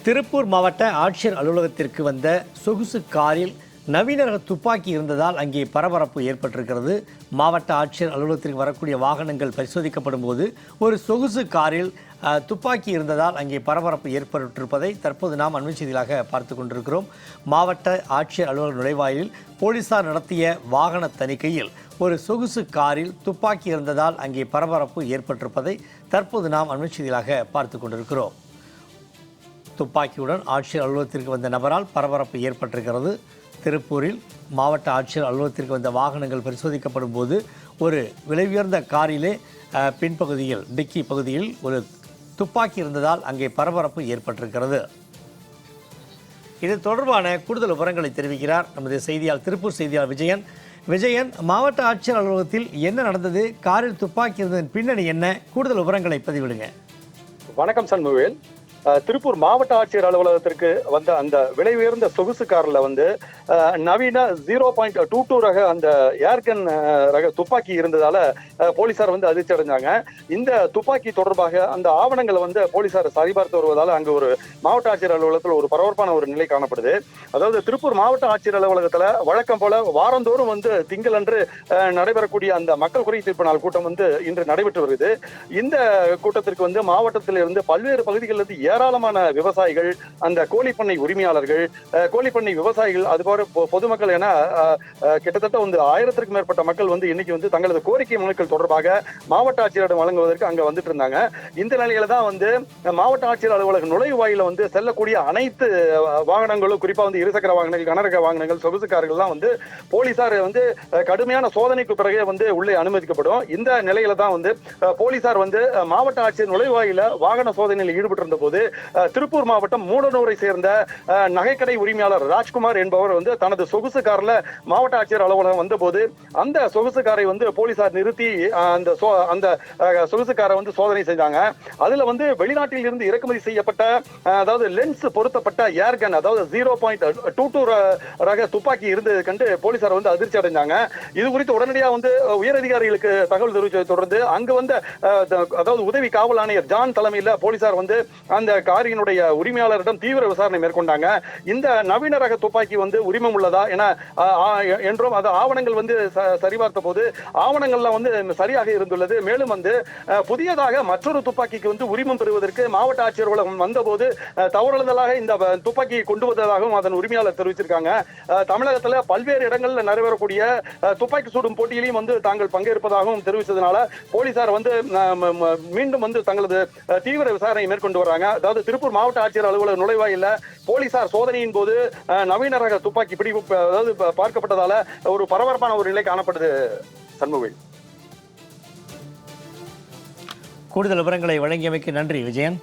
திருப்பூர் மாவட்ட ஆட்சியர் அலுவலகத்திற்கு வந்த சொகுசு காரில் நவீன ரக துப்பாக்கி இருந்ததால் அங்கே பரபரப்பு ஏற்பட்டிருக்கிறது. மாவட்ட ஆட்சியர் அலுவலகத்திற்கு வரக்கூடிய வாகனங்கள் பரிசோதிக்கப்படும் போது ஒரு சொகுசு காரில் துப்பாக்கி இருந்ததால் அங்கே பரபரப்பு ஏற்பட்டிருப்பதை தற்போது நாம் அண்மை செய்திகளாக பார்த்து கொண்டிருக்கிறோம். மாவட்ட ஆட்சியர் அலுவலக நுழைவாயிலில் போலீசார் நடத்திய வாகன தணிக்கையில் ஒரு சொகுசு காரில் துப்பாக்கி இருந்ததால் அங்கே பரபரப்பு ஏற்பட்டிருப்பதை தற்போது நாம் அண்மை செய்திகளாக பார்த்து கொண்டிருக்கிறோம். துப்பாக்கியுடன் ஆட்சியர் அலுவலகத்திற்கு வந்த நபரால் பரபரப்பு ஏற்பட்டிருக்கிறது. திருப்பூரில் மாவட்ட ஆட்சியர் அலுவலகத்திற்கு வந்த வாகனங்கள் பரிசோதிக்கப்படும் போது ஒரு விலை உயர்ந்த காரிலே பின்பகுதியில் டிக்கி பகுதியில் ஒரு துப்பாக்கி இருந்ததால் அங்கே பரபரப்பு ஏற்பட்டிருக்கிறது. இது தொடர்பான கூடுதல் விவரங்களை தெரிவிக்கிறார் நமது செய்தியாளர், திருப்பூர் செய்தியாளர் விஜயன். விஜயன், மாவட்ட ஆட்சியர் அலுவலகத்தில் என்ன நடந்தது, காரில் துப்பாக்கி இருந்ததன் பின்னணி என்ன, கூடுதல் விவரங்களை பதிவிடுங்க. வணக்கம் சண்முகவேல். திருப்பூர் மாவட்ட ஆட்சியர் அலுவலகத்திற்கு வந்த அந்த விலை உயர்ந்த சொகுசு கார்ல நவீன 0.22 ரக அந்த ஏர்கன் ரக துப்பாக்கி இருந்ததால போலீசார் அதிர்ச்சி அடைஞ்சாங்க. இந்த துப்பாக்கி தொடர்பாக அந்த ஆவணங்களை போலீசார் சரிபார்த்து வருவதால் அங்கு ஒரு மாவட்ட ஆட்சியர் அலுவலகத்தில் ஒரு பரபரப்பான ஒரு நிலை காணப்படுது. அதாவது திருப்பூர் மாவட்ட ஆட்சியர் அலுவலகத்துல வழக்கம் போல வாரந்தோறும் திங்களன்று நடைபெறக்கூடிய அந்த மக்கள் குறை தீர்ப்பு நாள் கூட்டம் இன்று நடைபெற்று வருகிறது. இந்த கூட்டத்திற்கு மாவட்டத்திலிருந்து பல்வேறு பகுதிகளிலிருந்து ஏராளமான விவசாயிகள், அந்த கோழிப்பண்ணை உரிமையாளர்கள், கோழிப்பண்ணை விவசாயிகள், அதுபோல பொதுமக்கள் என கிட்டத்தட்ட 1000க்கும் மேற்பட்ட மக்கள் இன்னைக்கு தங்களது கோரிக்கை மனுக்கள் தொடர்பாக மாவட்ட ஆட்சியரிடம் வழங்குவதற்கு அங்க வந்துட்டு இருந்தாங்க. இந்த நிலையில தான் மாவட்ட ஆட்சியர் அலுவலக நுழைவாயில செல்லக்கூடிய அனைத்து வாகனங்களும், குறிப்பா இருசக்கர வாகனங்கள், கனரக வாகனங்கள், சொகுசு கார்கள்லாம் போலீசார் கடுமையான சோதனைக்கு பிறகு உள்ளே அனுமதிக்கப்படும். இந்த நிலையில தான் போலீசார் மாவட்ட ஆட்சியர் நுழைவாயில வாகன சோதனையில் ஈடுபட்டிருந்த போது திருப்பூர் மாவட்டம் மூடனூரை சேர்ந்த நகைக்கடை உரிமையாளர் ராஜ்குமார் என்பவர் தனது சொகுசு கார்ல மாவட்ட ஆட்சியர் அலுவலகம் வந்தபோது அந்த சொகுசு காரை போலீசார் நிறுத்தி அந்த சொகுசு காரை சோதனை செய்தாங்க. அதுல வெளிநாட்டில் இருந்து இறக்குமதி செய்யப்பட்ட, அதாவது லென்ஸ் பொருத்தப்பட்ட ஏர்கன், அதாவது 0.22 ரக துப்பாக்கி இருந்தது கண்டு போலீசார் அதிர்ச்சி அடைஞ்சாங்க. இது குறித்து உடனடியாக உயரதிகாரிகளுக்கு தகவல் தெரிவித்ததை தொடர்ந்து அங்கு அதாவது உதவி காவல் ஆணையர் ஜான் தலைமையில் போலீசார் அந்த காரினுடைய உரிமையாளரிடம் தீவிர விசாரணை மேற்கொண்டாங்க. இந்த நவீன ரக துப்பாக்கி உரிமம் உள்ளதா என்றும் அது ஆவணங்கள் சரிபார்த்த போது ஆவணங்கள்லாம் சரியாக இருந்துள்ளது. மேலும் புதியதாக மற்றொரு துப்பாக்கிக்கு உரிமம் பெறுவதற்கு மாவட்ட ஆட்சியர் அலுவலகம் வந்தபோது தவறுதலாக இந்த துப்பாக்கியை கொண்டு வந்ததாகவும் அதன் உரிமையாளர் தெரிவிச்சிருக்காங்க. தமிழகத்தில் பல்வேறு இடங்களில் நடைபெறக்கூடிய துப்பாக்கி சூடும் போட்டியிலையும் தாங்கள் பங்கேற்பதாகவும் தெரிவித்ததனால போலீசார் மீண்டும் தங்களது தீவிர விசாரணை மேற்கொண்டு வர்றாங்க. அதாவது திருப்பூர் மாவட்ட ஆட்சியர் அலுவலக நுழைவாயில போலீசார் சோதனையின் போது நவீன ரக துப்பாக்கி பிடிப்பு பார்க்கப்பட்டதால ஒரு பரபரப்பான ஒரு நிலை காணப்படுது. சண்முகவேல், கூடுதல் விவரங்களை வழங்கியமைக்கு நன்றி விஜயன்.